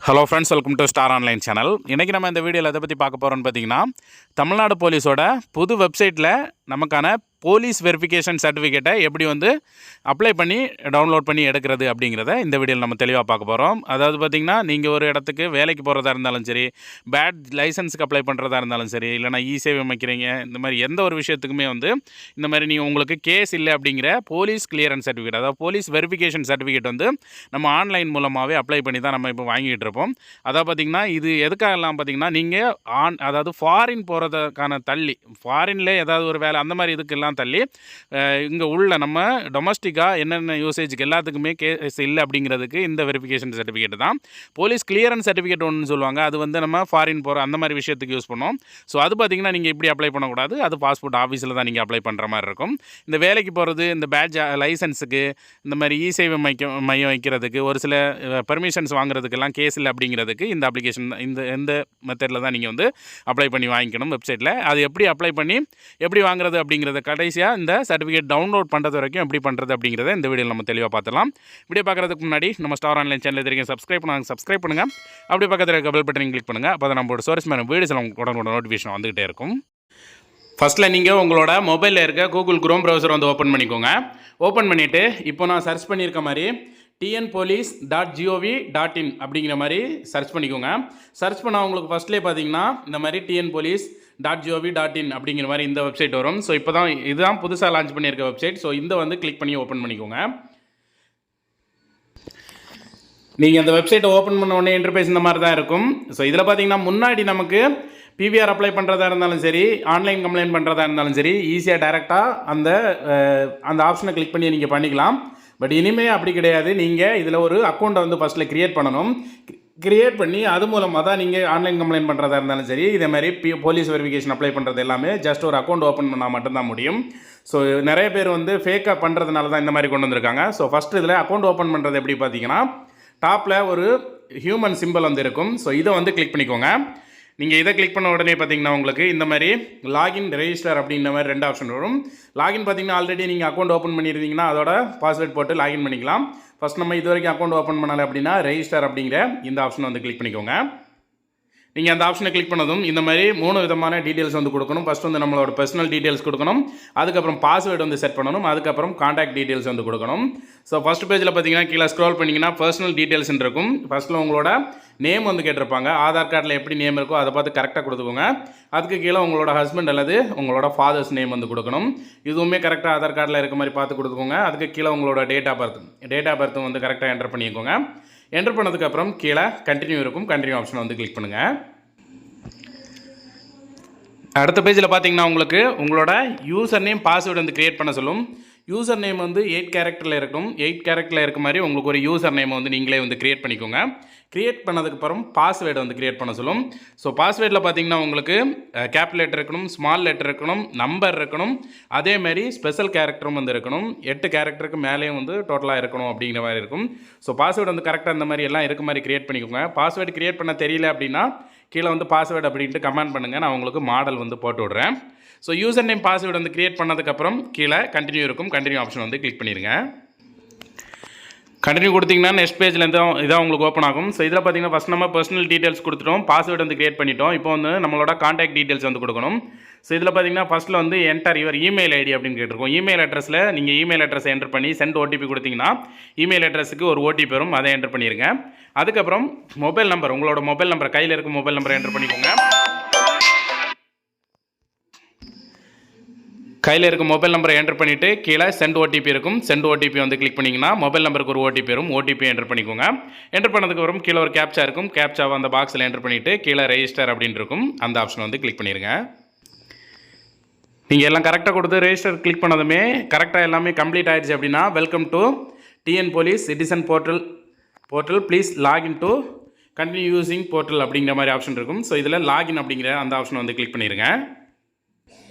Hello friends, welcome to star online channel. இன்றைக்கி நம்ம இந்த வீடியோவில் எதை பற்றி பார்க்க போகிறோன்னு பார்த்தீங்கன்னா, தமிழ்நாடு போலீஸோட புது வெப்சைட்டில் நமக்கான போலீஸ் வெரிஃபிகேஷன் சர்டிஃபிகேட்டை எப்படி அப்ளை பண்ணி டவுன்லோட் பண்ணி எடுக்கிறது அப்படிங்கிறத இந்த வீடியோவில் நம்ம தெளிவாக பார்க்க போகிறோம். அதாவது பார்த்திங்கன்னா, நீங்கள் ஒரு இடத்துக்கு வேலைக்கு போகிறதா இருந்தாலும் சரி, பேட் லைசன்ஸுக்கு அப்ளை பண்ணுறதா இருந்தாலும் சரி, இல்லைனா இ-சேவை அமைக்கிறீங்க, இந்த மாதிரி எந்த ஒரு விஷயத்துக்குமே இந்த மாதிரி நீங்கள் உங்களுக்கு கேஸ் இல்லை அப்படிங்கிற போலீஸ் கிளியரன்ஸ் சர்டிஃபிகேட், அதாவது போலீஸ் வெரிஃபிகேஷன் சர்டிஃபிகேட் நம்ம ஆன்லைன் மூலமாகவே அப்ளை பண்ணி தான் நம்ம இப்போ வாங்கிட்டு இருப்போம். அதாவது பார்த்திங்கன்னா, இது எதுக்காகலாம் பார்த்திங்கன்னா, நீங்கள் அதாவது ஃபாரின் போகிறதுக்கான தள்ளி, ஃபாரின்லே ஏதாவது ஒரு வேலை அந்த மாதிரி இதுக்கெல்லாம் தள்ளி இங்கே உள்ள நம்ம டொமஸ்டிக்காக என்னென்ன யூசேஜுக்கு எல்லாத்துக்குமே கேஸ் இல்லை அப்படிங்கிறதுக்கு இந்த வெரிஃபிகேஷன் சர்டிஃபிகேட் தான். போலீஸ் கிளியரன்ஸ் சர்டிஃபிகேட் ஒன்று சொல்லுவாங்க, அது நம்ம ஃபாரின் போகிற அந்த மாதிரி விஷயத்துக்கு யூஸ் பண்ணோம். ஸோ அது பார்த்திங்கன்னா நீங்கள் இப்படி அப்ளை பண்ணக்கூடாது, அது பாஸ்போர்ட் ஆஃபீஸில் தான் நீங்கள் அப்ளை பண்ணுற மாதிரி இருக்கும். இந்த வேலைக்கு போகிறது, இந்த பேட்ச் லைசன்ஸுக்கு, இந்த மாதிரி இ-சேவை மையம் வைக்கிறதுக்கு, ஒரு சில பர்மிஷன்ஸ் வாங்குறதுக்கெல்லாம் கேஸ் இல்லை அப்படிங்கிறதுக்கு இந்த அப்ளிகேஷன் இந்த மெத்தடில் தான் நீங்கள் அப்ளை பண்ணி வாங்கிக்கணும் வெப்சைட்டில். அது எப்படி அப்ளை பண்ணி எப்படி வாங்குறது அப்படிங்கிறத கடைசியாக இந்த சர்டிஃபிகேட் டவுன்லோட் பண்ணுறது வரைக்கும் எப்படி பண்ணுறது அப்படிங்கிறத இந்த வீடியோவில் நம்ம தெளிவாக பார்த்துலாம். வீடியோ பார்க்குறதுக்கு முன்னாடி நம்ம ஸ்டார் ஆன்லைன் சேனல் தெரியும் சப்ஸ்கிரைப் பண்ணுங்கள். அப்படி பக்கத்தில் இருக்க பெல் பட்டனை கிளிக் பண்ணுங்கள். அப்போ தான் நம்மளோட சோர்ஸ் மேலே வீடியோஸ் உடனே நோட்டிஃபிகேஷன் வந்துகிட்டே இருக்கும். ஃபஸ்ட்டில் நீங்கள் உங்களோட மொபைலில் இருக்க கூகுள் குரோம் ப்ரௌசர் ஓப்பன் பண்ணிக்கோங்க. ஓப்பன் பண்ணிவிட்டு இப்போ நான் சர்ச் பண்ணியிருக்க மாதிரி tnpolice.gov.in அப்படிங்கிற மாதிரி சர்ச் பண்ணிக்கோங்க. சர்ச் பண்ணால் உங்களுக்கு ஃபஸ்ட்லேயே பார்த்தீங்கன்னா இந்த மாதிரி tnpolice.gov.in அப்படிங்கிற மாதிரி இந்த வெப்சைட் வரும். ஸோ இப்போ தான் இதுதான் புதுசாக லான்ச் பண்ணியிருக்க வெப்சைட். ஸோ இந்த கிளிக் பண்ணி ஓப்பன் பண்ணிக்கோங்க. நீங்கள் அந்த வெப்சைட்டை ஓப்பன் பண்ண உடனே இன்டர்ஃபேஸ் இந்த மாதிரி தான் இருக்கும். ஸோ இதில் பார்த்தீங்கன்னா முன்னாடி நமக்கு பிவிஆர் அப்ளை பண்ணுறதா இருந்தாலும் சரி, ஆன்லைன் கம்ப்ளைண்ட் பண்ணுறதா இருந்தாலும் சரி, ஈஸியாக டைரெக்டாக அந்த ஆப்ஷனை கிளிக் பண்ணி நீங்கள் பண்ணிக்கலாம். பட் இனிமேல் அப்படி கிடையாது. நீங்கள் இதில் ஒரு அக்கௌண்ட்டை ஃபஸ்ட்டில் க்ரியேட் பண்ணணும். க்ரியேட் பண்ணி அது மூலமாக தான் நீங்கள் ஆன்லைன் கம்ப்ளைண்ட் பண்ணுறதா இருந்தாலும் சரி, இதே மாதிரி போலீஸ் வெரிஃபிகேஷன் அப்ளை பண்ணுறது எல்லாமே ஜஸ்ட் ஒரு அக்கௌண்ட் ஓப்பன் பண்ணால் மட்டும்தான் முடியும். ஸோ நிறைய பேர் ஃபேக்காக பண்ணுறதுனால தான் இந்த மாதிரி கொண்டு வந்திருக்காங்க. ஸோ ஃபஸ்ட்டு இதில் அக்கௌண்ட் ஓப்பன் பண்ணுறது எப்படி பார்த்தீங்கன்னா, டாப்பில் ஒரு ஹியூமன் சிம்பிள் இருக்கும். ஸோ இதை கிளிக் பண்ணிக்கோங்க. நீங்கள் இதை கிளிக் பண்ண உடனே பார்த்தீங்கன்னா உங்களுக்கு இந்த மாதிரி லாகின் ரெஜிஸ்டர் அப்படின்ற மாதிரி 2 ஆப்ஷன் வரும். லாகின் பார்த்தீங்கன்னா ஆல்ரெடி நீங்கள் அக்கௌண்ட் ஓப்பன் பண்ணியிருந்தீங்கன்னா அதோட பாஸ்வேர்ட் போட்டு லாகின் பண்ணிக்கலாம். ஃபஸ்ட் நம்ம இது வரைக்கும் அக்கௌண்ட் ஓப்பன் பண்ணலை அப்படின்னா ரெஜிஸ்டர் அப்படிங்கிற இந்த ஆப்ஷனை கிளிக் பண்ணிக்கோங்க. நீங்கள் அந்த ஆப்ஷனை கிளிக் பண்ணதும் இந்த மாதிரி 3 விதமான டீட்டெயில்ஸ் கொடுக்கணும். ஃபஸ்ட் நம்மளோட பர்சனல் டீட்டெயில்ஸ் கொடுக்கணும், அதுக்கப்புறம் பாஸ்வேர்டு செட் பண்ணணும், அதுக்கப்புறம் காண்டாக்ட் டீட்டெயில்ஸ் கொடுக்கணும். ஸோ ஃபஸ்ட் பேஜில் பார்த்தீங்கன்னா கீழே ஸ்க்ரோல் பண்ணிங்கன்னா பர்சனல் டீட்டெயில்ஸ் இருக்கும். ஃபஸ்ட்டில் உங்களோட நேம் கேட்டிருப்பாங்க. ஆதார் கார்டில் எப்படி நேம் இருக்கோ அதை பார்த்து கரெக்டாக கொடுத்துக்கோங்க. அதுக்கு கீழே உங்களோட ஹஸ்பண்ட் அல்லது உங்களோட ஃபாதர்ஸ் நேம் கொடுக்கணும். இதுவுமே கரெக்டாக ஆதார் கார்டில் இருக்க மாதிரி பார்த்து கொடுத்துக்கோங்க. அதுக்கு கீழே உங்களோட டேட் ஆஃப் பர்த் கரெக்டாக என்டர் பண்ணிக்கோங்க. என்டர் பண்ணதுக்கப்புறம் கீழே கண்டினியூ இருக்கும். கண்டினியூ ஆப்ஷனை கிளிக் பண்ணுங்கள். அடுத்த பேஜில் பார்த்தீங்கன்னா உங்களுக்கு உங்களோட யூசர் நேம் பாஸ்வேர்டு க்ரியேட் பண்ண சொல்லும். யூசர் நேம் 8 கேரக்டரில் இருக்கும். 8 கேரக்டரில் இருக்க மாதிரி உங்களுக்கு ஒரு யூசர் நேம் நீங்களே க்ரியேட் பண்ணிக்கோங்க. க்ரியேட் பண்ணதுக்கப்புறம் பாஸ்வேர்டு க்ரியேட் பண்ண சொல்லும். ஸோ பாஸ்வேர்டில் பார்த்தீங்கன்னா உங்களுக்கு கேபிட்டல் லெட்டர் இருக்கணும், ஸ்மால் லெட்டர் இருக்கணும், நம்பர் இருக்கணும், அதேமாதிரி ஸ்பெஷல் கேரக்டரும் இருக்கணும். 8 கேரக்டருக்கு மேலேயும் டோட்டலாக இருக்கணும் அப்படிங்கிற மாதிரி இருக்கும். ஸோ பாஸ்வேர்டு கரெக்டாக இந்த மாதிரி எல்லாம் இருக்க மாதிரி க்ரியேட் பண்ணிக்கோங்க. பாஸ்வேர்டு க்ரியேட் பண்ண தெரியல அப்படின்னா கீழே பாஸ்வேர்டு அப்படின்ட்டு கமெண்ட் பண்ணுங்கள். நான் உங்களுக்கு மாடல் போட்டு விட்றேன். So user name password create பண்ணதுக்கப்புறம் கீழே கண்டினியூ இருக்கும். கண்டினியூ ஆப்ஷன் கிளிக் பண்ணிடுங்க. கண்டினியூ கொடுத்தீங்கன்னா நெக்ஸ்ட் பேஜில் இதான் உங்களுக்கு ஓப்பன் ஆகும். ஸோ இதில் பார்த்தீங்கன்னா ஃபஸ்ட் நம்ம பர்சனல் டீட்டெயில்ஸ் கொடுத்துட்டோம், பாஸ்வேர்டு க்ரியேட் பண்ணிட்டோம். இப்போ நம்மளோட காண்டாக்ட் டீட்டெயில்ஸ் கொடுக்கணும். ஸோ இதில் பார்த்தீங்கன்னா ஃபஸ்ட்டில் என்டர் யுவர் இமெயில் ஐடி அப்படின்னு கேட்டிருக்கோம். இமெயில் அட்ரஸில் நீங்கள் இமெயில் அட்ரஸை என்டர் பண்ணி சென்ட் ஓடிபி கொடுத்தீங்கன்னா இமெயில் அட்ரஸுக்கு ஒரு ஓடிபி வரும், அதை என்டர் பண்ணிடுங்க. அதுக்கப்புறம் மொபைல் நம்பர், உங்களோட மொபைல் நம்பர் கையில் இருக்க மொபைல் நம்பரை என்டர் பண்ணிக்கோங்க. கையில் இருக்க மொபைல் நம்பரை என்டர் பண்ணிவிட்டு கீழே சென்ட் ஓடிபி இருக்கும். சென்ட் ஓடிபி கிளிக் பண்ணிங்கன்னா மொபைல் நம்பருக்கு ஒரு ஓடிபி வரும். ஓடிபி என்டர் பண்ணிக்கோங்க. என்டர் பண்ணதுக்கப்புறம் கீழே ஒரு கேப்சா இருக்கும். கேப்சாவை அந்த பாக்ஸில் என்டர் பண்ணிவிட்டு கீழே ரெஜிஸ்டர் அப்படின்னு இருக்கும். அந்த ஆப்ஷனை கிளிக் பண்ணிடுங்க. நீங்கள் எல்லாம் கரெக்டாக கொடுத்து ரெஜிஸ்டர் கிளிக் பண்ணதுமே கரெக்டாக எல்லாமே கம்ப்ளீட் ஆகிடுச்சு அப்படின்னா welcome to TN police citizen portal please login to continue using portal அப்படிங்கிற மாதிரி ஆப்ஷன் இருக்கும். ஸோ இதில் லாகின் அப்படிங்கிற அந்த ஆப்ஷனை கிளிக் பண்ணிடுங்க.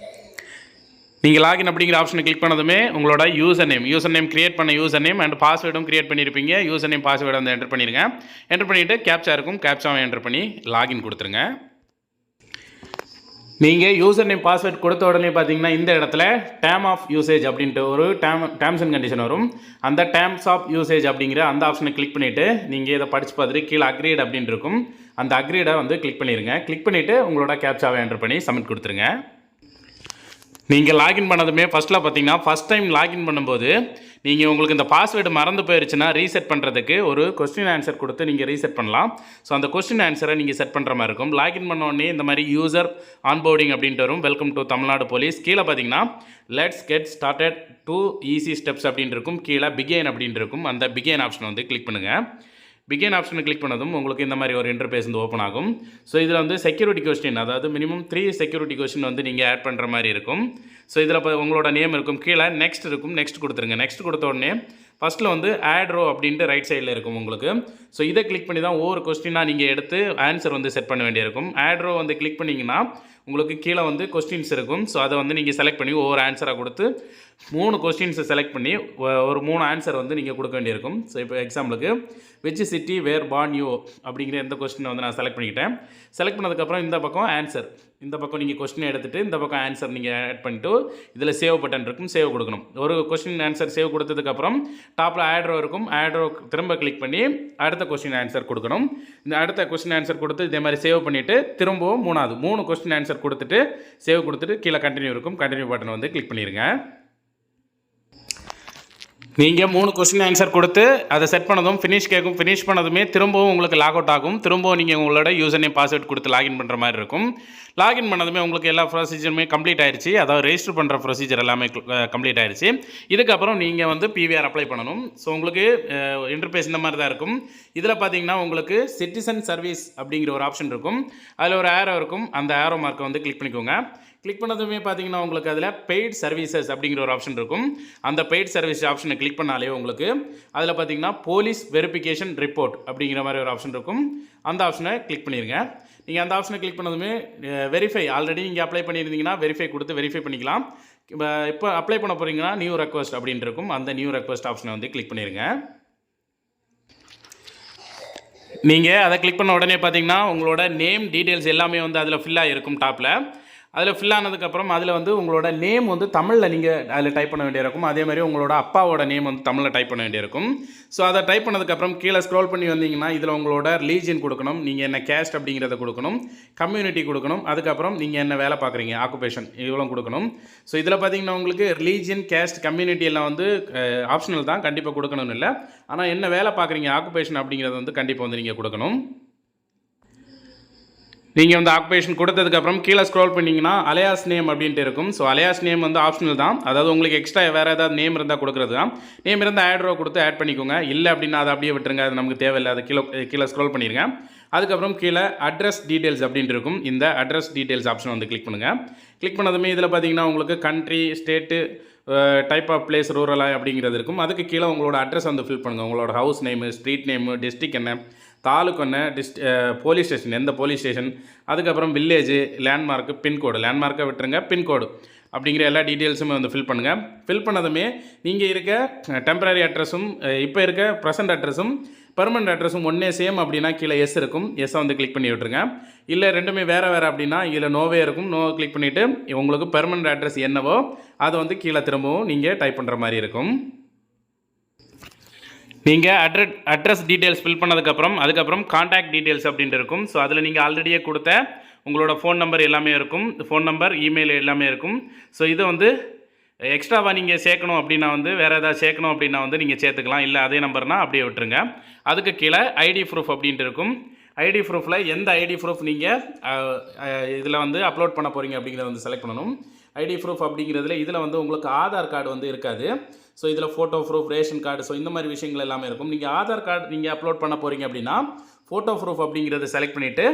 நீங்கள் லாகின் அப்படிங்கிற ஆப்ஷனை கிளிக் பண்ணதுமே உங்களோட யூசர் நேம் க்ரியேட் பண்ண யூசர் நேம் அண்ட் பாஸ்வேர்டும் க்ரியேட் பண்ணியிருப்பீங்க. யூசர் நேம் பாஸ்வேர்டு என்டர் பண்ணிடுங்க. என்டர் பண்ணிவிட்டு கேப்சா இருக்கும். கேப்சாவை என்டர் பண்ணி லாகின் கொடுத்துருங்க. நீங்கள் யூசர் நேம் பாஸ்வேர்ட் கொடுத்த உடனே பார்த்தீங்கன்னா இந்த இடத்துல டேம் ஆஃப் யூசேஜ் அப்படின்ட்டு ஒரு டேர்ம்ஸ் அண்ட் கண்டிஷன் வரும். அந்த டேர்ம்ஸ் ஆஃப் யூசேஜ் அப்படிங்கிற அந்த ஆப்ஷனை கிளிக் பண்ணிவிட்டு நீங்கள் இதை படித்து பார்த்துட்டு கீழே அக்ரீட் அப்படின்னு இருக்கும். அந்த அக்ரீடை வந்து கிளிக் பண்ணிடுங்க. கிளிக் பண்ணிவிட்டு உங்களோட கேப்சாவை என்டர் பண்ணி சப்மிட் கொடுத்துருங்க. நீங்கள் லாகின் பண்ணதுமே ஃபஸ்ட்டில் பார்த்தீங்கன்னா ஃபஸ்ட் டைம் லாகின் பண்ணும்போது நீங்கள் உங்களுக்கு இந்த பாஸ்வேர்டு மறந்து போயிடுச்சுன்னா ரீசெட் பண்ணுறதுக்கு ஒரு கொஸ்டின் ஆன்சர் கொடுத்து நீங்கள் ரீசெட் பண்ணலாம். ஸோ அந்த கொஸ்டின் ஆன்சரை நீங்கள் செட் பண்ணுற மாதிரி இருக்கும். லாகின் பண்ண உடனே இந்த மாதிரி யூசர் ஆன்போர்டிங் அப்படின்ட்டு வரும். Welcome to Tamil Nadu police. கீழே பார்த்தீங்கன்னா let's get started 2 easy steps அப்படின்னு இருக்கும். கீழே பிகேன் அப்படின்னு இருக்கும். அந்த பிகேன் ஆப்ஷனை வந்து கிளிக் பண்ணுங்கள். பிகேன் ஆப்ஷனை கிளிக் பண்ணதும் உங்களுக்கு இந்த மாதிரி ஒரு இன்டர்ஃபேஸ் வந்து ஓப்பன் ஆகும். ஸோ இதில் வந்து செக்யூரிட்டி கொஸ்டின், அதாவது மினிமம் 3 செக்யூரிட்டி கொஸ்டின் வந்து நீங்கள் ஆட் பண்ணுற மாதிரி இருக்கும். ஸோ இதில் இப்போ உங்களோட நேம் இருக்கும். கீழே நெக்ஸ்ட் இருக்கும். நெக்ஸ்ட் கொடுத்துருங்க. நெக்ஸ்ட் கொடுத்த உடனே ஃபஸ்ட்டில் வந்து ஆட் ரோ அப்படின்ட்டு ரைட் சைடில் இருக்கும் உங்களுக்கு. ஸோ இதை கிளிக் பண்ணி தான் ஒவ்வொரு கொஸ்டினாக நீங்கள் எடுத்து ஆன்சர் வந்து செட் பண்ண வேண்டியிருக்கும். ஆட் ரோ வந்து கிளிக் பண்ணிங்கன்னா உங்களுக்கு கீழே வந்து கொஸ்டின்ஸ் இருக்கும். ஸோ அதை வந்து நீங்கள் செலக்ட் பண்ணி ஒவ்வொரு ஆன்சராக கொடுத்து 3 கொஸ்டின்ஸை செலக்ட் பண்ணி ஒரு 3 ஆன்சர் வந்து நீங்கள் கொடுக்க வேண்டியிருக்கும். ஸோ இப்போ எக்ஸாம்பிளுக்கு which city where born you அப்படிங்கிற எந்த கொஸ்டினை வந்து நான் செலக்ட் பண்ணிக்கிட்டேன். செலக்ட் பண்ணதுக்கப்புறம் இந்த பக்கம் ஆன்சர், இந்த பக்கம் நீங்கள் கொஸ்டினை எடுத்துகிட்டு இந்த பக்கம் ஆன்சர் நீங்கள் ஆட் பண்ணிட்டு இதில் சேவ் பட்டன் இருக்கும். சேவ் கொடுக்கணும். ஒரு கொஸ்டின் ஆன்சர் சேவ் கொடுத்ததுக்கப்புறம் டாப்பில் ஆட் ரோ இருக்கும். ஆட் ரோ திரும்ப கிளிக் பண்ணி அடுத்த கொஸ்டின் ஆன்சர் கொடுக்கணும். இந்த அடுத்த கொஸ்டின் ஆன்சர் கொடுத்து இதே மாதிரி சேவ் பண்ணிவிட்டு திரும்பவும் 3 கொஸ்டின் ஆன்சர் கொடுத்துட்டு சேவ் கொடுத்துட்டு கீழே கண்டினியூ இருக்கும். கண்டினியூ பட்டன் வந்து கிளிக் பண்ணிடுங்க. நீங்கள் 3 கொஸ்டின் ஆன்சர் கொடுத்து அதை செட் பண்ணதும் ஃபினிஷ் கேட்கும். ஃபினிஷ் பண்ணதுமே திரும்பவும் உங்களுக்கு லாக் அவுட் ஆகும். திரும்பவும் நீங்கள் உங்களோட யூசர் நேம் பாஸ்வேர்ட் கொடுத்து லாகின் பண்ணுற மாதிரி இருக்கும். லாகின் பண்ணதுமே உங்களுக்கு எல்லா ப்ரொசீஜருமே கம்ப்ளீட் ஆயிடுச்சு. அதாவது ரெஜிஸ்டர் பண்ணுற ப்ரொசீஜர் எல்லாமே கம்ப்ளீட் ஆயிடுச்சு. இதுக்கப்புறம் நீங்கள் வந்து பிவிஆர் அப்ளை பண்ணணும். ஸோ உங்களுக்கு இன்டர்ஃபேஸ் இந்த மாதிரி தான் இருக்கும். இதில் பார்த்தீங்கன்னா உங்களுக்கு சிட்டிசன் சர்வீஸ் அப்படிங்கிற ஒரு ஆப்ஷன் இருக்கும். அதில் ஒரு ஆரோ இருக்கும். அந்த ஆரோ மார்க்கை வந்து கிளிக் பண்ணிக்கோங்க. கிளிக் பண்ணதுமே பார்த்தீங்கன்னா உங்களுக்கு அதில் பெய்ட் சர்வீசஸ் அப்படிங்கிற ஒரு ஆப்ஷன் இருக்கும். அந்த பெய்ட் சர்வீஸ் ஆப்ஷனை கிளிக் பண்ணாலே உங்களுக்கு அதில் பார்த்தீங்கன்னா போலீஸ் வெரிஃபிகேஷன் ரிப்போர்ட் அப்படிங்கிற மாதிரி ஒரு ஆப்ஷன் இருக்கும். அந்த ஆப்ஷனை கிளிக் பண்ணிடுங்க. நீங்கள் அந்த ஆப்ஷனை கிளிக் பண்ணதுமே வெரிஃபை, ஆல்ரெடி நீங்கள் அப்ளை பண்ணியிருந்தீங்கன்னா வெரிஃபை கொடுத்து வெரிஃபை பண்ணிக்கலாம். இப்போ அப்ளை பண்ண போகிறீங்கன்னா நியூ ரெக்வஸ்ட் அப்படின்ட்டு இருக்கும். அந்த நியூ ரெக்வஸ்ட் ஆப்ஷனை வந்து கிளிக் பண்ணிடுங்க. நீங்கள் அதை கிளிக் பண்ண உடனே பார்த்தீங்கன்னா உங்களோட நேம் டீட்டெயில்ஸ் எல்லாமே வந்து அதில் ஃபில்லாக இருக்கும். டாப்பில் அதில் ஃபில் ஆனதுக்கப்புறம் அதில் வந்து உங்களோட நேம் வந்து தமிழில் நீங்கள் அதில் டைப் பண்ண வேண்டியிருக்கும். அதே மாதிரி உங்களோட அப்பாவோட நேம் வந்து தமிழில் டைப் பண்ண வேண்டியிருக்கும். ஸோ அதை டைப் பண்ணதுக்கப்புறம் கீழே ஸ்க்ரோல் பண்ணி வந்தீங்கன்னா இதில் உங்களோட ரிலீஜியன் கொடுக்கணும். நீங்கள் என்ன கேஸ்ட் அப்படிங்கிறத கொடுக்கணும். கம்யூனிட்டி கொடுக்கணும். அதுக்கப்புறம் நீங்கள் என்ன வேலை பார்க்குறீங்க, ஆக்குபேஷன், இவ்வளோ கொடுக்கணும். ஸோ இதில் பார்த்தீங்கன்னா உங்களுக்கு ரிலீஜியன், கேஸ்ட், கம்யூனிட்டி எல்லாம் வந்து ஆப்ஷனல் தான், கண்டிப்பாக கொடுக்கணும்னு இல்லை. ஆனால் என்ன வேலை பார்க்குறீங்க, ஆக்குபேஷன் அப்படிங்கிறத வந்து கண்டிப்பாக வந்து நீங்கள் கொடுக்கணும். நீங்கள் வந்து ஆக்குபேஷன் கொடுத்ததுக்கப்புறம் கீழே ஸ்க்ரோல் பண்ணிங்கன்னா அலையாஸ் நேம் அப்படின்ட்டு இருக்கும். ஸோ அலையாஸ் நேம் வந்து ஆப்ஷனல் தான். அதாவது உங்களுக்கு எக்ஸ்ட்ரா வேறு ஏதாவது நேம் இருந்தால் கொடுக்குறது தான். நேம் இருந்தால் ஆட் ரோ கொடுத்து ஆட் பண்ணிக்கோங்க. இல்லை அப்படின்னா அதை அப்படியே விட்டுருங்க. அது நமக்கு தேவையில்லை. அது கீழே ஸ்க்ரோல் பண்ணிடுங்க. அதுக்கப்புறம் கீழே அட்ரஸ் டீட்டெயில்ஸ் அப்படின்ட்டு இருக்கும். இந்த அட்ரஸ் டீட்டெயில்ஸ் ஆப்ஷன் வந்து கிளிக் பண்ணுங்கள். கிளிக் பண்ணதுமே இதில் பார்த்தீங்கன்னா உங்களுக்கு country, state, type of place, ரூரலாக அப்படிங்கிறது இருக்கும். அதுக்கு கீழே உங்களோட அட்ரஸ் வந்து ஃபில் பண்ணுங்கள். உங்களோட house name, street name, district என்ன, தாலுக்கு என்ன, போலீஸ் ஸ்டேஷன் எந்த போலீஸ் ஸ்டேஷன், அதுக்கப்புறம் வில்லேஜு, லேண்ட்மார்க்கு, பின்கோடு, லேண்ட்மார்க்கை விட்டுருங்க, பின்கோடு அப்படிங்கிற எல்லா டீட்டெயில்ஸுமே வந்து ஃபில் பண்ணுங்கள். ஃபில் பண்ணதுமே நீங்கள் இருக்க டெம்பரரி அட்ரஸும் இப்போ இருக்க ப்ரெசன்ட் அட்ரஸும் பெர்மனண்ட் அட்ரஸும் ஒன்றே சேம் அப்படின்னா கீழே எஸ் இருக்கும். எஸ்ஸை வந்து கிளிக் பண்ணி விட்டுருங்க. இல்லை ரெண்டுமே வேறு அப்படின்னா இதில் நோவே இருக்கும். நோ கிளிக் பண்ணிவிட்டு உங்களுக்கு பெர்மனண்ட் அட்ரஸ் என்னவோ அதை வந்து கீழே திரும்பவும் நீங்கள் டைப் பண்ணுற மாதிரி இருக்கும். நீங்கள் அட்ரஸ் டீட்டெயில்ஸ் ஃபில் அதுக்கப்புறம் காண்டாக்ட் டீட்டெயில்ஸ் அப்படின்ட்டு இருக்கும். ஸோ அதில் நீங்கள் ஆல்ரெடியே கொடுத்த உங்களோட ஃபோன் நம்பர் எல்லாமே இருக்கும். ஃபோன் நம்பர், இமெயில் எல்லாமே இருக்கும். ஸோ இதை வந்து எக்ஸ்ட்ராவாக நீங்கள் சேர்க்கணும் அப்படின்னா வந்து வேறு ஏதாவது சேர்க்கணும் அப்படின்னா வந்து நீங்கள் சேர்த்துக்கலாம். இல்லை அதே நம்பர்னால் அப்படியே விட்டுருங்க. அதுக்கு கீழே ஐடி ப்ரூஃப் அப்படின்ட்டு இருக்கும். ஐடி ப்ரூஃபில் எந்த ஐடி ப்ரூஃப் நீங்கள் இதில் வந்து அப்லோட் பண்ண போகிறீங்க அப்படிங்கிறத வந்து செலக்ட் பண்ணணும். ஐடி ப்ரூஃப் அப்படிங்கிறதுல இதில் வந்து உங்களுக்கு ஆதார் கார்டு வந்து இருக்காது. ஸோ இதில் photo proof, ration card, so இந்த மாதிரி விஷயங்கள் எல்லாமே இருக்கும். நீங்கள் ஆதார் கார்டு நீங்கள் அப்லோட் பண்ண போகிறீங்க அப்படின்னா ஃபோட்டோ ப்ரூஃப் அப்படிங்கிறத செலக்ட் பண்ணிவிட்டு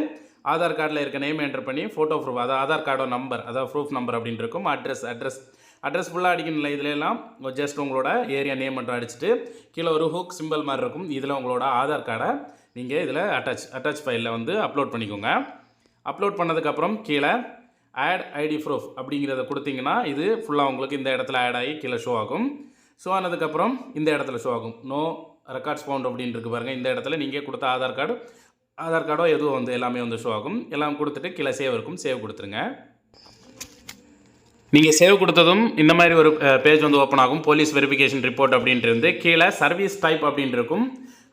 ஆதார் கார்டில் இருக்க நேம் என்டர் பண்ணி ஃபோட்டோ ப்ரூஃப், அதாவது ஆதார் கார்டோட நம்பர், அதாவது ப்ரூஃப் நம்பர் அப்படின்னு இருக்கும். அட்ரஸ் ஃபுல்லாக அடிக்கணும்ல. இதிலெல்லாம் ஜஸ்ட் உங்களோட ஏரியா நேம் மட்டும் அடிச்சுட்டு கீழே ஒரு ஹூக் சிம்பிள் மாதிரி இருக்கும். இதில் உங்களோட ஆதார் கார்டை நீங்கள் இதில் அட்டாச் ஃபைலில் வந்து அப்லோட் பண்ணிக்கோங்க. அப்லோட் பண்ணதுக்கப்புறம் கீழே ஆட் ஐடி ப்ரூஃப் அப்படிங்கிறத கொடுத்தீங்கன்னா இது ஃபுல்லாக உங்களுக்கு இந்த இடத்துல ஆட் ஆகி கீழே ஷோ ஆகும். ஷோ ஆனதுக்கப்புறம் இந்த இடத்துல ஷோ ஆகும். நோ ரெக்கார்ட்ஸ் ஃபவுண்ட் அப்படின்னு இருக்கு பாருங்கள். இந்த இடத்துல நீங்கள் கொடுத்த ஆதார் கார்டோ எதுவும் வந்து எல்லாமே வந்து ஷோ ஆகும். எல்லாம் கொடுத்துட்டு கீழே சேவ் இருக்கும். சேவ் கொடுத்துருங்க. நீங்கள் சேவ் கொடுத்ததும் இந்த மாதிரி ஒரு பேஜ் வந்து ஓப்பன் ஆகும். போலீஸ் வெரிஃபிகேஷன் ரிப்போர்ட் அப்படின்ட்டு கீழே சர்வீஸ் டைப் அப்படின்னு இருக்கும்.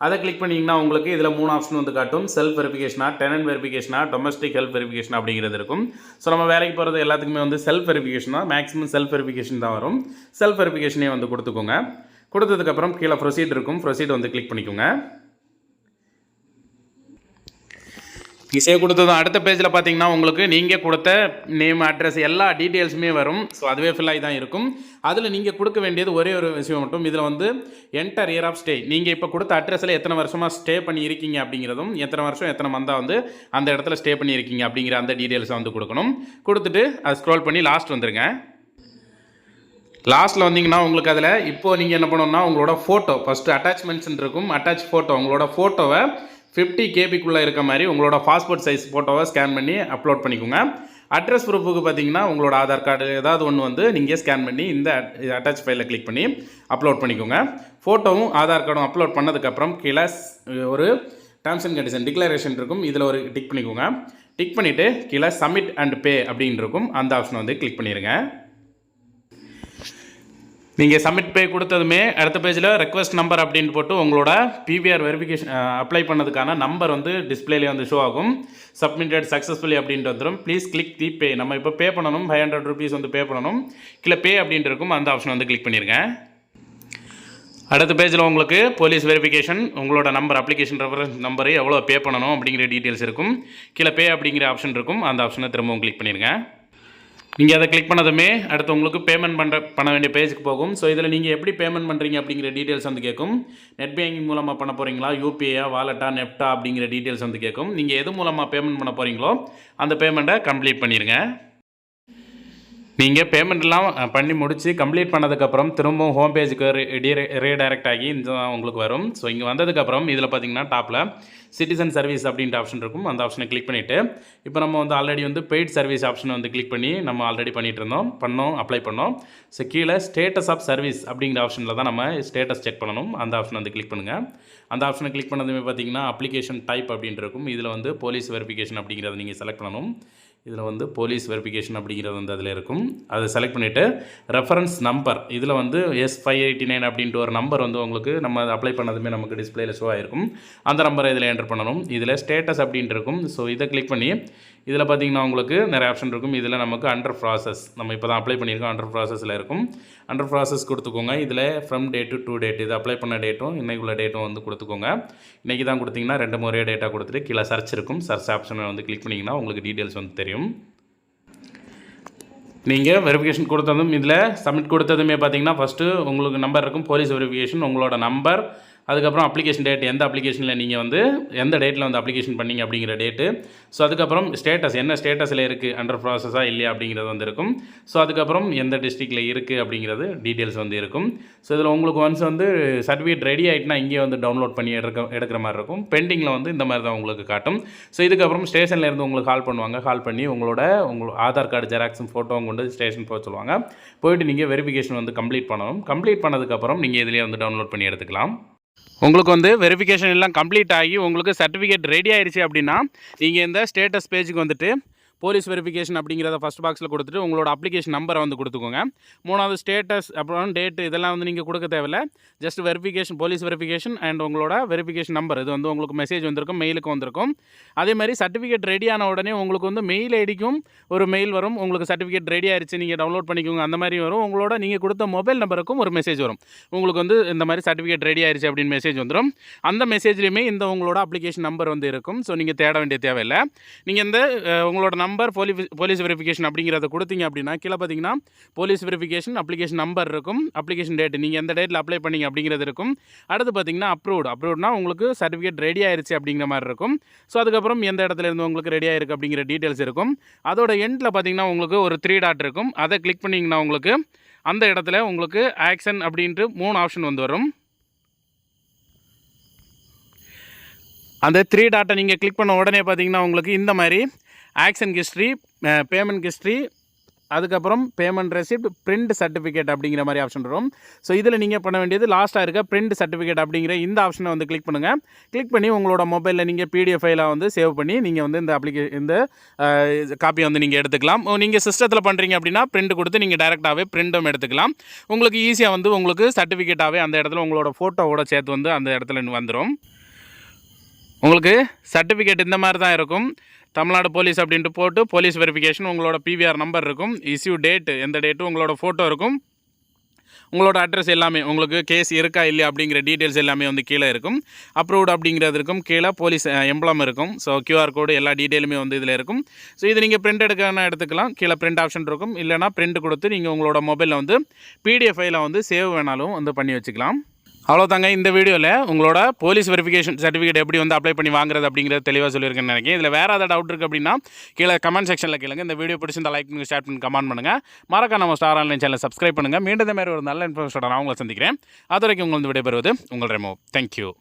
அதை கிளிக் பண்ணிங்கன்னா உங்களுக்கு இதில் 3 ஆப்ஷன் வந்து காட்டும். செல்ஃப் வெரிஃபிகேஷனா, டெனன்ட் வெரிஃபிகேஷனா, டொமஸ்டிக் ஹெல்ப் வெரிஃபிகேஷன் அப்படிங்கிறது இருக்கும். ஸோ நம்ம வேலைக்கு போகிறது எல்லாத்துக்குமே வந்து செல்ஃப் வெரிஃபிகேஷன் தான், மேக்ஸிமம் செல்ஃப் வெரிஃபிகேஷன் தான் வரும். செல்ஃப் வெரிஃபிகேஷனே வந்து கொடுத்துக்கோங்க. கொடுத்ததுக்கப்புறம் கீழே ப்ரொசீட் இருக்கும். ப்ரொசீட் வந்து கிளிக் பண்ணிக்கோங்க. நீங்கள் சேவ் கொடுத்ததும் அடுத்த பேஜில் பார்த்தீங்கன்னா உங்களுக்கு நீங்கள் கொடுத்த நேம், அட்ரஸ் எல்லா டீட்டெயில்ஸுமே வரும். ஸோ அதுவே ஃபில் ஆகி தான் இருக்கும். அதில் நீங்கள் கொடுக்க வேண்டியது ஒரே ஒரு விஷயம் மட்டும். இதில் வந்து என்டர் இயர் ஆஃப் ஸ்டே, நீங்கள் இப்போ கொடுத்த அட்ரஸில் எத்தனை வருஷமாக ஸ்டே பண்ணியிருக்கீங்க அப்படிங்கிறதும், எத்தனை வருஷம் எத்தனை மந்தாக வந்து அந்த இடத்துல ஸ்டே பண்ணியிருக்கீங்க அப்படிங்கிற அந்த டீட்டெயில்ஸை வந்து கொடுக்கணும். கொடுத்துட்டு அதை ஸ்க்ரோல் பண்ணி லாஸ்ட் வந்துருங்க. லாஸ்ட்டில் வந்தீங்கன்னா உங்களுக்கு அதில் இப்போது நீங்கள் என்ன பண்ணணும்னா உங்களோட ஃபோட்டோ ஃபஸ்ட்டு அட்டாச்மெண்ட்ஸ் இருக்கும். அட்டாச் ஃபோட்டோ, உங்களோட ஃபோட்டோவை 50 KBக்குள்ளே இருக்க மாதிரி உங்களோட பாஸ்போர்ட் சைஸ் ஃபோட்டோவை ஸ்கேன் பண்ணி அப்லோட் பண்ணிக்கோங்க. அட்ரஸ் ப்ரூஃபுக்கு பார்த்தீங்கன்னா உங்களோட ஆதார் கார்டு ஏதாவது ஒன்று வந்து நீங்கள் ஸ்கேன் பண்ணி இந்த அட்டாச் ஃபைலில் கிளிக் பண்ணி அப்லோட் பண்ணிக்கோங்க. ஃபோட்டோவும் ஆதார் கார்டும் அப்லோட் பண்ணதுக்கப்புறம் கீழே ஒரு டேர்ம்ஸ் அண்ட் கண்டிஷன் டிக்ளரேஷன் இருக்கும். இதில் ஒரு டிக் பண்ணிக்கோங்க. டிக் பண்ணிவிட்டு கீழே சப்மிட் அண்ட் பே அப்படின்னு இருக்கும். அந்த ஆப்ஷனை வந்து கிளிக் பண்ணிடுங்க. நீங்கள் சப்மிட் பே கொடுத்ததுமே அடுத்த பேஜில் ரெக்வஸ்ட் நம்பர் அப்படின்னு போட்டு உங்களோட பிவிஆர் வெரிஃபிகேஷன் அப்ளை பண்ணதுக்கான நம்பர் வந்து டிஸ்பிளேலே வந்து ஷோ ஆகும். சப்மிட்டட் சக்ஸஸ்ஃபுல்லி அப்படின்ட்டு வந்துடும். ப்ளீஸ் கிளிக் தி பே, நம்ம இப்போ பே பண்ணணும், 500 rupees வந்து பே பண்ணணும். கீழே பே அப்படின்ட்டு இருக்கும். அந்த ஆப்ஷன் வந்து கிளிக் பண்ணிடுங்க. அடுத்த பேஜில் உங்களுக்கு போலீஸ் வெரிஃபிகேஷன், உங்களோட நம்பர், அப்ளிகேஷன் ரெஃபரன்ஸ் நம்பரு, எவ்வளோ பே பண்ணணும் அப்படிங்கிற டீட்டெயில்ஸ் இருக்கும். கீழே பே அப்படிங்கிற ஆப்ஷன் இருக்கும். அந்த ஆப்ஷனை திரும்பவும் கிளிக் பண்ணிடுங்க. நீங்கள் அதை கிளிக் பண்ணதுமே அடுத்து உங்களுக்கு பேமெண்ட் பண்ண வேண்டிய பேஜுக்கு போகும். ஸோ இதில் நீங்கள் எப்படி பேமெண்ட் பண்ணுறீங்க அப்படிங்கிற டீட்டெயில்ஸ் வந்து கேட்கும். நெட் பேங்கிங் மூலமாக பண்ண போகிறீங்களா, யூபிஐயா, வாலெட்டா, நெஃப்டா அப்படிங்கிற டீட்டெயில்ஸ் வந்து கேட்கும். நீங்கள் எது மூலமாக பேமெண்ட் பண்ண போகிறீங்களோ அந்த பேமெண்ட்டை கம்ப்ளீட் பண்ணிடுங்க. நீங்கள் பேமெண்ட்லாம் பண்ணி முடித்து கம்ப்ளீட் பண்ணதுக்கப்புறம் திரும்பவும் ஹோம் பேஜுக்கு ரீடைரக்ட் ஆகி இந்த உங்களுக்கு வரும். ஸோ இங்கே வந்ததுக்கப்புறம் இதில் பார்த்தீங்கன்னா டாப்பில் சிட்டிசன் சர்வீஸ் அப்படின்ற ஆப்ஷன் இருக்கும். அந்த ஆப்ஷனை கிளிக் பண்ணிவிட்டு இப்போ நம்ம வந்து ஆல்ரெடி வந்து பெய்ட் சர்வீஸ் ஆப்ஷனை வந்து கிளிக் பண்ணி நம்ம ஆல்ரெடி பண்ணிகிட்டு இருந்தோம், அப்ளை பண்ணோம். ஸோ கீழே ஸ்டேட்டஸ் ஆஃப் சர்வீஸ் அப்படிங்கிற ஆப்ஷனில் தான் நம்ம ஸ்டேட்டஸ் செக் பண்ணணும். அந்த ஆப்ஷனை வந்து கிளிக் பண்ணுங்கள். அந்த ஆப்ஷனை கிளிக் பண்ணதுமே பார்த்தீங்கன்னா அப்ளிகேஷன் டைப் அப்படின்ட்டு இருக்கும். இதில் வந்து போலீஸ் வெரிஃபிகேஷன் அப்படிங்கிறத நீங்கள் செலக்ட் பண்ணணும். இதில் வந்து போலீஸ் வெரிஃபிகேஷன் அப்படிங்கிறது வந்து அதில் இருக்கும். அதை செலக்ட் பண்ணிவிட்டு ரெஃபரன்ஸ் நம்பர், இதில் வந்து S589 அப்படின்ட்டு ஒரு நம்பர் வந்து உங்களுக்கு நம்ம அப்ளை பண்ணதுமே நமக்கு டிஸ்பிளேயில் ஷோ ஆகிருக்கும். அந்த நம்பரை இதில் என்டர் பண்ணணும். இதில் ஸ்டேட்டஸ் அப்படின்ட்டு இருக்கும். ஸோ இதை கிளிக் பண்ணி இதில் பார்த்தீங்கன்னா உங்களுக்கு நிறைய ஆப்ஷன் இருக்கும். இதில் நமக்கு அண்டர் ப்ராசஸ், நம்ம இப்போ தான் அப்ளை பண்ணியிருக்கோம், அண்டர் ப்ராசஸில் இருக்கும். அண்டர் ப்ராசஸ் கொடுத்துக்கோங்க. இதில் ஃப்ரம் டேட் டு டேட், இது அப்ளை பண்ண டேட்டும் இன்றைக்கு உள்ள டேட்டும் வந்து கொடுத்துக்கோங்க. இன்றைக்கி தான் கொடுத்தீங்கன்னா 2 முறையாக டேட்டா கொடுத்துட்டு கீழே சர்ச் இருக்கும். சர்ச் ஆப்ஷனை வந்து கிளிக் பண்ணிங்கன்னா உங்களுக்கு டீட்டெயில்ஸ் வந்து தெரியும். நீங்கள் வெரிஃபிகேஷன் கொடுத்ததும் இதில் சப்மிட் கொடுத்ததுமே பார்த்தீங்கன்னா ஃபஸ்ட்டு உங்களுக்கு நம்பர் இருக்கும், போலீஸ் வெரிஃபிகேஷன், உங்களோட நம்பர், அதுக்கப்புறம் அப்ளிகேஷன் டேட், எந்த அப்ளிகேஷனில் நீங்கள் வந்து எந்த டேட்டில் வந்து அப்ளிகேஷன் பண்ணிங்க அப்படிங்கிற டேட்டு. ஸோ அதுக்கப்புறம் ஸ்டேட்டஸ், என்ன ஸ்டேட்டஸில் இருக்குது, அண்டர் ப்ராசஸாக இல்லையா அப்படிங்கிறது வந்து இருக்கும். ஸோ அதுக்கப்புறம் எந்த டிஸ்ட்ரிக்டில் இருக்குது அப்படிங்கிறது டீட்டெயில்ஸ் வந்து இருக்கும். ஸோ இதில் உங்களுக்கு ஒன்ஸ் வந்து சர்டிஃபிகேட் ரெடி ஆகிட்டுனா இங்கே வந்து டவுன்லோட் பண்ணி எடுக்கிற மாதிரி இருக்கும். பெண்டிங்கில் வந்து இந்த மாதிரி தான் உங்களுக்கு காட்டும். ஸோ இதுக்கப்புறம் ஸ்டேஷன்லேருந்து உங்களுக்கு கால் பண்ணுவாங்க. கால் பண்ணி உங்களோட ஆதார் கார்டு ஜெராக்ஸும் ஃபோட்டோவும் கொண்டு ஸ்டேஷன் போக சொல்லுவாங்க. போயிட்டு நீங்கள் வெரிஃபிகேஷன் வந்து கம்ப்ளீட் பண்ணணும். கம்ப்ளீட் பண்ணதுக்கப்புறம் நீங்கள் இதிலே வந்து டவுன்லோட் பண்ணி எடுத்துக்கலாம். உங்களுக்கு வந்து வெரிஃபிகேஷன் எல்லாம் கம்ப்ளீட் ஆகி உங்களுக்கு சர்டிஃபிகேட் ரெடி ஆயிடுச்சு அப்படின்னா நீங்கள் இந்த ஸ்டேட்டஸ் பேஜுக்கு வந்துட்டு போலீஸ் வெரிஃபிகேஷன் அப்படிங்கிறத ஃபஸ்ட் பாக்ஸில் கொடுத்துட்டு உங்களோட அப்ளிகேஷன் நம்பரை வந்து கொடுத்துக்கோங்க. 3வது ஸ்டேட்டஸ், அப்புறம் டேட்டு, இதெல்லாம் வந்து நீங்கள் கொடுக்க தேவையில்லை. Just verification, police verification and உங்களோட வெரிஃபிகேஷன் நம்பர், இது வந்து உங்களுக்கு மெசேஜ் வந்திருக்கும், மெயிலுக்கு வந்திருக்கும். அதே மாதிரி சர்டிஃபிகேட் ரெடியான உடனே உங்களுக்கு வந்து மெயில் ஐடிக்கும் ஒரு மெயில் வரும். உங்களுக்கு சர்டிஃபிகேட் ரெடி ஆயிடுச்சு, நீங்கள் டவுன்லோட் பண்ணிக்கோங்க அந்த மாதிரி வரும். உங்களோட நீங்கள் கொடுத்த மொபைல் நம்பருக்கும் ஒரு மெசேஜ் வரும். உங்களுக்கு வந்து இந்த மாதிரி சர்டிஃபிகேட் ரெடி ஆயிடுச்சு அப்படின்னு மெசேஜ் வந்துடும். அந்த மெசேஜ்லேயுமே இந்த உங்களோட அப்ளிகேஷன் நம்பர் வந்து இருக்கும். ஸோ நீங்கள் தேட வேண்டிய தேவையில்லை. நீங்கள் இந்த உங்களோட நம்பர் போலீஸ் வெரிஃபிகேஷன் அப்படிங்கிறத கொடுத்தீங்க அப்படின்னா கீழே பார்த்தீங்கன்னா போலீஸ் வெரிஃபிகேஷன் அப்ளிகேஷன் நம்பர் இருக்கும், அப்ளிகேஷன் டேட், நீங்கள் எந்த டேட்டில் அப்ளை பண்ணிங்க அப்படிங்கிறது இருக்கும். அடுத்து பார்த்தீங்கன்னா அப்ரூவ்ட்னா உங்களுக்கு சர்டிஃபிகேட் ரெடி ஆயிடுச்சு அப்படிங்கிற மாதிரி இருக்கும். ஸோ அதுக்கப்புறம் எந்த இடத்துல இருந்து உங்களுக்கு ரெடி ஆயிருக்கு அப்படிங்கிற டீட்டெயில்ஸ் இருக்கும். அதோட எண்டில் பார்த்தீங்கன்னா உங்களுக்கு ஒரு 3 டாட் இருக்கும். அதை கிளிக் பண்ணிங்கன்னா உங்களுக்கு அந்த இடத்துல உங்களுக்கு ஆக்ஷன் அப்படின்ட்டு 3 ஆப்ஷன் வந்து வரும். அந்த 3 டாட்டை நீங்கள் கிளிக் பண்ண உடனே பார்த்தீங்கன்னா உங்களுக்கு இந்த மாதிரி ஆக்ஷன் ஹிஸ்ட்ரி, பேமெண்ட் ஹிஸ்ட்ரி, அதுக்கப்புறம் பேமெண்ட் ரெசிப்ட், பிரிண்ட் சர்டிஃபிகேட் அப்படிங்கிற மாதிரி ஆப்ஷன் வரும். ஸோ இதில் நீங்கள் பண்ண வேண்டியது லாஸ்ட்டாக இருக்க பிரிண்ட் சர்டிஃபிகேட் அப்படிங்கிற இந்த ஆப்ஷனை வந்து கிளிக் பண்ணுங்கள். கிளிக் பண்ணி உங்களோட மொபைலில் நீங்கள் PDF ஃபைலாக வந்து சேவ் பண்ணி நீங்கள் வந்து இந்த காப்பியை வந்து நீங்கள் எடுத்துக்கலாம். நீங்கள் சிஸ்டத்தில் பண்ணுறீங்க அப்படின்னா பிரிண்ட் கொடுத்து நீங்கள் டைரெக்டாகவே பிரிண்ட்டும் எடுத்துக்கலாம். உங்களுக்கு ஈஸியாக வந்து உங்களுக்கு சர்டிஃபிகேட்டாகவே அந்த இடத்துல உங்களோட ஃபோட்டோவோட சேர்த்து வந்து அந்த இடத்துல வந்துடும். உங்களுக்கு சர்டிஃபிகேட் இந்த மாதிரி தான் இருக்கும். தமிழ்நாடு போலீஸ் அப்படின்ட்டு போட்டு போலீஸ் வெரிஃபிகேஷன், உங்களோட PVR நம்பர் இருக்கும், இஷ்யூ டேட்டு, எந்த டேட்டும், உங்களோட ஃபோட்டோ இருக்கும், உங்களோட அட்ரஸ் எல்லாமே, உங்களுக்கு கேஸ் இருக்கா இல்லையா அப்படிங்கிற டீட்டெயில்ஸ் எல்லாமே வந்து கீழே இருக்கும். அப்ரூவ்டு அப்படிங்கிறது இருக்கும், கீழே போலீஸ் எம்ப்ளம் இருக்கும். ஸோ QR கோடு எல்லா டீட்டெயிலுமே வந்து இதில் இருக்கும். ஸோ இது நீங்கள் பிரிண்ட் எடுத்துக்கலாம். கீழே பிரிண்ட் ஆப்ஷன் இருக்கும். இல்லைனா பிரிண்ட் கொடுத்து நீங்கள் உங்களோட மொபைலில் வந்து PDF ஃபைலை வந்து சேவ் வேணாலும் வந்து பண்ணி வச்சுக்கலாம். அவ்வளோதாங்க. இந்த வீடியோவில் உங்களோட போலீஸ் வெரிஃபிகேஷன் சர்டிஃபிகேட் எப்படி வந்து அப்ளை பண்ணி வாங்குறது அப்படிங்கிறது தெளிவாக சொல்லியிருக்கேன்னு நினைக்கிறேன். இதில் வேறு ஏதாவது டவுட் இருக்குது அப்படின்னா கீழே கமெண்ட் செக்ஷனில் கேளுங்க. இந்த வீடியோ பிடிச்சிருந்தா லைக் பண்ணுங்கள், ஷேர் பண்ணி கமெண்ட் பண்ணுங்கள். மறக்காம நம்ம ஸ்டார் ஆன்லைன் சேனலை சப்ஸ்கிரைப் பண்ணுங்கள். மீண்டும் இந்த மாதிரி ஒரு நல்ல இன்ஃபர்மேஷனோட நான் உங்களை சந்திக்கிறேன். அது வரைக்கும் உங்களுக்கு விடைபெறுவது உங்கள் ரெமோ. தேங்க்யூ.